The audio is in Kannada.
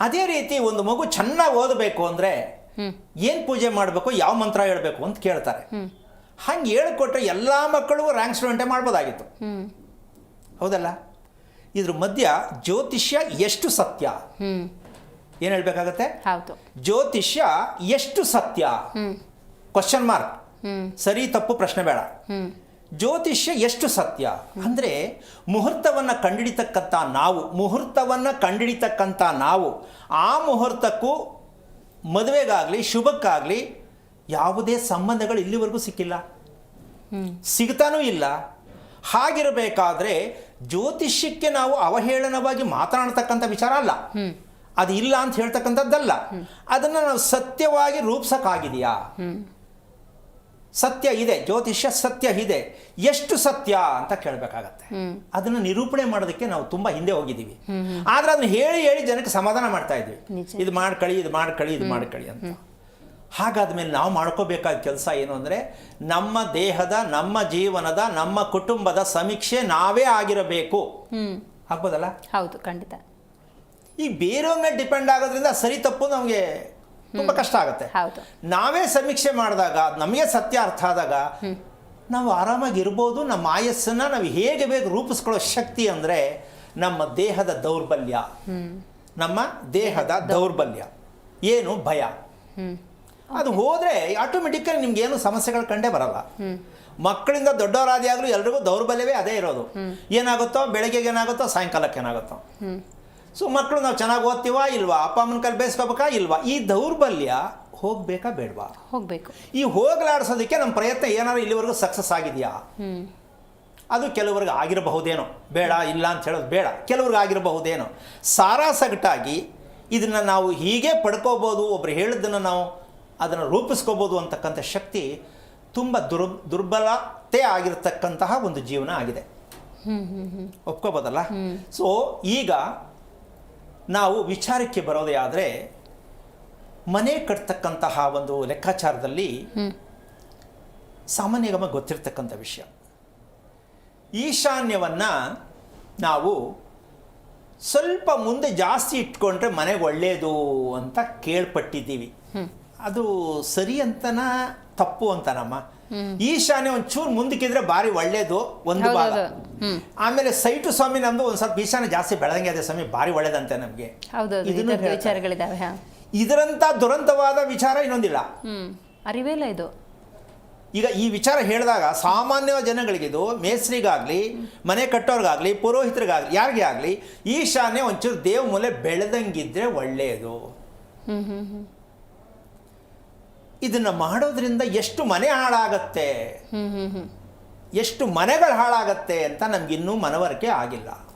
ಅದೇ ರೀತಿ ಒಂದು ಮಗು ಚೆನ್ನಾಗಿ ಓದಬೇಕು ಅಂದರೆ ಏನು ಪೂಜೆ ಮಾಡಬೇಕು, ಯಾವ ಮಂತ್ರ ಹೇಳಬೇಕು ಅಂತ ಕೇಳ್ತಾರೆ. ಹಂಗೆ ಹೇಳ್ಕೊಟ್ರೆ ಎಲ್ಲ ಮಕ್ಕಳಿಗೂ ರ್ಯಾಂಕ್ ಸ್ಟೂಡೆಂಟೇ ಮಾಡ್ಬೋದಾಗಿತ್ತು. ಹೌದಲ್ಲ? ಇದ್ರ ಮಧ್ಯ ಜ್ಯೋತಿಷ್ಯ ಎಷ್ಟು ಸತ್ಯ ಏನು ಹೇಳಬೇಕಾಗತ್ತೆ? ಜ್ಯೋತಿಷ್ಯ ಎಷ್ಟು ಸತ್ಯ? Question mark. ಸರಿ ತಪ್ಪು ಪ್ರಶ್ನೆ ಬೇಡ. ಜ್ಯೋತಿಷ್ಯ ಎಷ್ಟು ಸತ್ಯ ಅಂದರೆ ಮುಹೂರ್ತವನ್ನು ಕಂಡಿಡಿತಕ್ಕಂಥ ನಾವು ಆ ಮುಹೂರ್ತಕ್ಕೂ ಮದುವೆಗಾಗಲಿ ಶುಭಕ್ಕಾಗಲಿ ಯಾವುದೇ ಸಂಬಂಧಗಳು ಇಲ್ಲಿವರೆಗೂ ಸಿಕ್ಕಿಲ್ಲ, ಸಿಗ್ತಾನೂ ಇಲ್ಲ. ಹಾಗಿರಬೇಕಾದ್ರೆ ಜ್ಯೋತಿಷ್ಯಕ್ಕೆ ನಾವು ಅವಹೇಳನವಾಗಿ ಮಾತನಾಡ್ತಕ್ಕಂಥ ವಿಚಾರ ಅಲ್ಲ, ಅದು ಇಲ್ಲ ಅಂತ ಹೇಳ್ತಕ್ಕಂಥದ್ದಲ್ಲ. ಅದನ್ನು ನಾವು ಸತ್ಯವಾಗಿ ರೂಪಿಸೋಕ್ಕಾಗಿದೆಯಾ? ಸತ್ಯ ಇದೆ, ಜ್ಯೋತಿಷ್ಯ ಸತ್ಯ ಇದೆ, ಎಷ್ಟು ಸತ್ಯ ಅಂತ ಕೇಳಬೇಕಾಗತ್ತೆ. ಅದನ್ನು ನಿರೂಪಣೆ ಮಾಡೋದಕ್ಕೆ ನಾವು ತುಂಬ ಹಿಂದೆ ಹೋಗಿದ್ದೀವಿ. ಆದರೆ ಅದನ್ನು ಹೇಳಿ ಹೇಳಿ ಜನಕ್ಕೆ ಸಮಾಧಾನ ಮಾಡ್ತಾ ಇದ್ವಿ, ಇದು ಮಾಡ್ಕೊಳ್ಳಿ ಅಂತ. ಹಾಗಾದ್ಮೇಲೆ ನಾವು ಮಾಡ್ಕೋಬೇಕಾದ ಕೆಲಸ ಏನು ಅಂದರೆ ನಮ್ಮ ದೇಹದ, ನಮ್ಮ ಜೀವನದ, ನಮ್ಮ ಕುಟುಂಬದ ಸಮೀಕ್ಷೆ ನಾವೇ ಆಗಿರಬೇಕು. ಆಗ್ಬೋದಲ್ಲ? ಹೌದು, ಖಂಡಿತ. ಈ ಬೇರೆಯವ್ರ ಮೇಲೆ ಡಿಪೆಂಡ್ ಆಗೋದ್ರಿಂದ ಸರಿ ತಪ್ಪು ನಮಗೆ ತುಂಬ ಕಷ್ಟ ಆಗುತ್ತೆ. ನಾವೇ ಸಮೀಕ್ಷೆ ಮಾಡಿದಾಗ ನಮಗೆ ಸತ್ಯ ಅರ್ಥ ಆದಾಗ ನಾವು ಆರಾಮಾಗಿರ್ಬೋದು. ನಮ್ಮ ಆಯಸ್ಸನ್ನು ನಾವು ಹೇಗೆ ಬೇಕು ರೂಪಿಸ್ಕೊಳ್ಳೋ ಶಕ್ತಿ ಅಂದರೆ ನಮ್ಮ ದೇಹದ ದೌರ್ಬಲ್ಯ ಏನು ಭಯ, ಅದು ಹೋದರೆ ಆಟೋಮೆಟಿಕ್ಕಲಿ ನಿಮ್ಗೇನು ಸಮಸ್ಯೆಗಳು ಕಂಡೇ ಬರಲ್ಲ. ಮಕ್ಕಳಿಂದ ದೊಡ್ಡವರಾದಿಯಾಗಲೂ ಎಲ್ರಿಗೂ ದೌರ್ಬಲ್ಯವೇ ಅದೇ ಇರೋದು. ಏನಾಗುತ್ತೋ ಬೆಳಗ್ಗೆಗೆ ಏನಾಗುತ್ತೋ ಸಾಯಂಕಾಲಕ್ಕೆ ಏನಾಗುತ್ತೋ. ಸೊ ಮಕ್ಕಳು ನಾವು ಚೆನ್ನಾಗಿ ಓದ್ತೀವಾ ಇಲ್ವಾ, ಅಪ್ಪ ಅಮ್ಮನ ಕೈಲಿ ಬೇಯಿಸ್ಕೋಬೇಕಾ ಇಲ್ವಾ, ಈ ದೌರ್ಬಲ್ಯ ಹೋಗ್ಬೇಕಾ ಬೇಡವಾ? ಹೋಗ್ಬೇಕು. ಈ ಹೋಗಲಾಡಿಸೋದಕ್ಕೆ ನಮ್ಮ ಪ್ರಯತ್ನ ಏನಾದ್ರು ಇಲ್ಲಿವರೆಗೂ ಸಕ್ಸಸ್ ಆಗಿದೆಯಾ? ಅದು ಕೆಲವ್ರಿಗೆ ಆಗಿರಬಹುದೇನೋ, ಬೇಡ ಇಲ್ಲ ಅಂತ ಹೇಳೋದು ಬೇಡ, ಕೆಲವ್ರಿಗೆ ಆಗಿರಬಹುದೇನೋ. ಸಾರಾಸಗಟಾಗಿ ಇದನ್ನು ನಾವು ಹೀಗೆ ಪಡ್ಕೋಬೋದು, ಒಬ್ರು ಹೇಳಿದ್ದನ್ನು ನಾವು ಅದನ್ನು ರೂಪಿಸ್ಕೋಬೋದು ಅಂತಕ್ಕಂಥ ಶಕ್ತಿ ತುಂಬ ದುರ್ಬಲತೆ ಆಗಿರತಕ್ಕಂತಹ ಒಂದು ಜೀವನ ಆಗಿದೆ. ಒಪ್ಕೋಬೋದಲ್ಲ? ಸೊ ಈಗ ನಾವು ವಿಚಾರಕ್ಕೆ ಬರೋದೇ ಆದರೆ ಮನೆ ಕಟ್ತಕ್ಕಂತಹ ಒಂದು ಲೆಕ್ಕಾಚಾರದಲ್ಲಿ ಸಾಮಾನ್ಯವಾಗಿ ಗೊತ್ತಿರ್ತಕ್ಕಂಥ ವಿಷಯ, ಈಶಾನ್ಯವನ್ನು ನಾವು ಸ್ವಲ್ಪ ಮುಂದೆ ಜಾಸ್ತಿ ಇಟ್ಕೊಂಡ್ರೆ ಮನೆಗೆ ಒಳ್ಳೆಯದು ಅಂತ ಕೇಳ್ಪಟ್ಟಿದ್ದೀವಿ. ಅದು ಸರಿ ಅಂತನ ತಪ್ಪು ಅಂತನಮ್ಮ? ಈಶಾನ್ಯ ಒಂಚೂರು ಮುಂದಕ್ಕಿದ್ರೆ ಭಾರಿ ಒಳ್ಳೇದು ಒಂದು ಭಾಗ. ಆಮೇಲೆ ಸೈಟು ಸ್ವಾಮಿ ನಮ್ದು ಒಂದ್ ಸ್ವಲ್ಪ ಈಶಾನ್ಯ ಜಾಸ್ತಿ ಬೆಳೆದಂಗೆ ಅದೇ ಸ್ವಾಮಿ ಭಾರಿ ಒಳ್ಳೇದಂತೆ ನಮ್ಗೆ. ಇದರಂತ ದುರಂತವಾದ ವಿಚಾರ ಇನ್ನೊಂದಿಲ್ಲ, ಅರಿವೇಲ್ಲ ಇದು. ಈಗ ಈ ವಿಚಾರ ಹೇಳಿದಾಗ ಸಾಮಾನ್ಯ ಜನಗಳಿಗಿದು, ಮೇಸ್ರಿಗಾಗ್ಲಿ ಮನೆ ಕಟ್ಟೋರ್ಗಾಗ್ಲಿ ಪುರೋಹಿತರಿಗಾಗ್ಲಿ ಯಾರಿಗೆ ಆಗಲಿ ಈಶಾನ್ಯ ಒಂಚೂರು ದೇವ್ ಮೂಲೆ ಬೆಳೆದಂಗಿದ್ರೆ ಒಳ್ಳೆಯದು. ಇದನ್ನು ಮಾಡೋದ್ರಿಂದ ಎಷ್ಟು ಮನೆ ಹಾಳಾಗತ್ತೆ, ಎಷ್ಟು ಮನೆಗಳು ಹಾಳಾಗತ್ತೆ ಅಂತ ನಮಗಿನ್ನೂ ಮನವರಿಕೆ ಆಗಿಲ್ಲ.